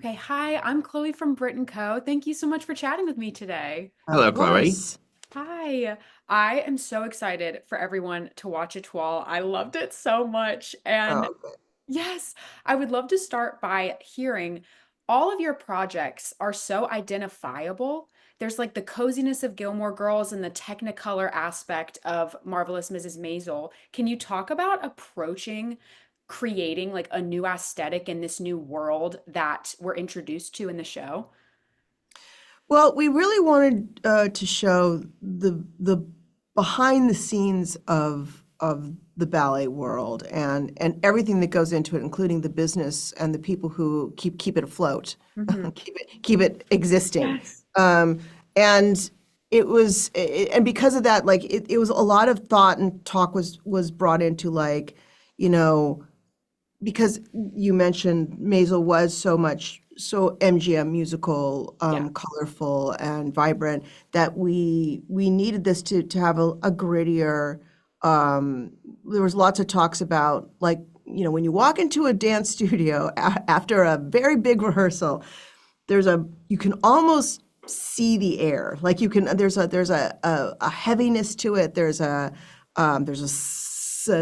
Okay, hi, I'm Chloe from Brit+Co. Thank you so much for chatting with me today. Hello, Of Chloe. course. Hi, I am so excited for everyone to watch Étoile. I loved it so much. And Oh, good. yes, I would love to start by hearing all of your projects are so identifiable. There's like the coziness of Gilmore Girls and the Technicolor aspect of Marvelous Mrs. Maisel. Can you talk about approaching creating like a new aesthetic in this new world that we're introduced to in the show? Well, we really wanted to show the behind the scenes of the ballet world and everything that goes into it, including the business and the people who keep it afloat, Hmm. keep it existing. Yes. Um, and and because of that, like it was a lot of thought and talk was brought into like, you know, because you mentioned Maisel was so MGM musical, Yeah. colorful and vibrant that we needed this to have a grittier. There was lots of talks about like when you walk into a dance studio after a very big rehearsal, you can almost see the air. Like there's a heaviness to it. There's a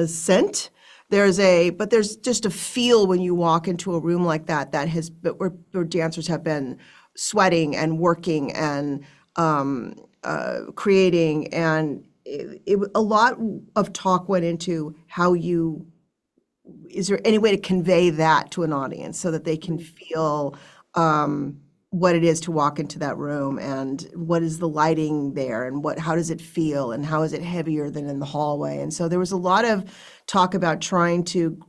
scent. But there's just a feel when you walk into a room like that where dancers have been sweating and working and creating, and a lot of talk went into is there any way to convey that to an audience so that they can feel what it is to walk into that room, and what is the lighting there, and how does it feel, and how is it heavier than in the hallway? And so there was a lot of talk about trying to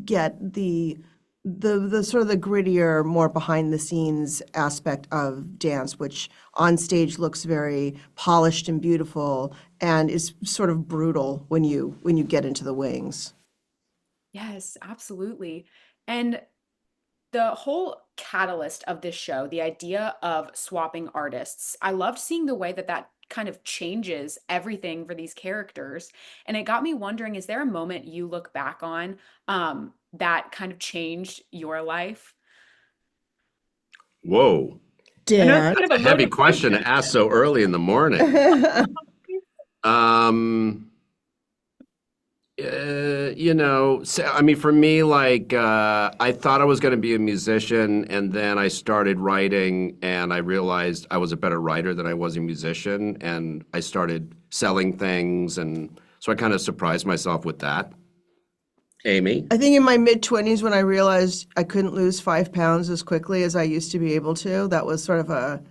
get the sort of the grittier, more behind the scenes aspect of dance, which on stage looks very polished and beautiful, and is sort of brutal when you get into the wings. Yes, absolutely. And the whole catalyst of this show, the idea of swapping artists, I loved seeing the way that that kind of changes everything for these characters. And it got me wondering, is there a moment you look back on that kind of changed your life? Whoa. I know it's Dan. kind That's of a a heavy loaded question question. to ask so early in the morning. Um, I mean, for me, like, I thought I was going to be a musician, and then I started writing, and I realized I was a better writer than I was a musician, and I started selling things, and so I kind of surprised myself with that. Amy? I think in my mid-20s, when I realized I couldn't lose 5 pounds as quickly as I used to be able to, that was sort of a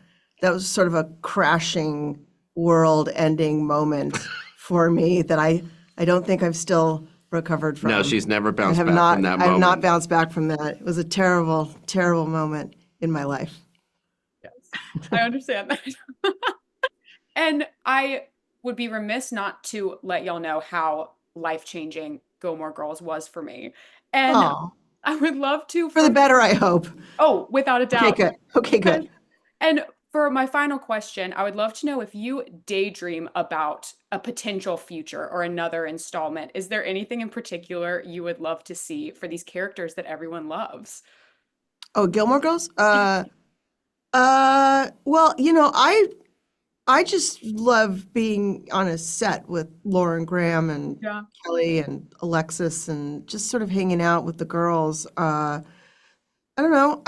crashing, world-ending moment for me that I don't think I've still recovered No, from. she's never I bounced have back from not that I have not moment. bounced back from that. It was a terrible, terrible moment in my life. Yes, I understand that. And I would be remiss not to let y'all know how life-changing Gilmore Girls was for me. And Oh, I would love to for the from better, I hope. oh, without a Okay, doubt. good. Okay, good. And for my final question, I would love to know if you daydream about a potential future or another installment. Is there anything in particular you would love to see for these characters that everyone loves? Oh, Gilmore Girls? Well, I just love being on a set with Lauren Graham and Yeah. Kelly and Alexis, and just sort of hanging out with the girls. I don't know.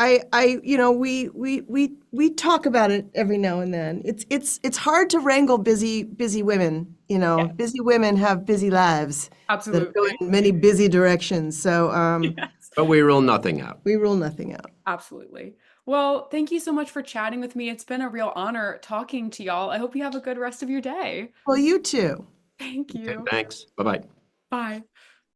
We talk about it every now and then. It's hard to wrangle busy women. Yeah, Busy women have busy lives that go absolutely. in many busy directions. So Yes. But we rule nothing out. we rule nothing out. Absolutely. Well, thank you so much for chatting with me. It's been a real honor talking to y'all. I hope you have a good rest of your day. Well, you too. Thank Okay, you. thanks. Bye-bye. Bye.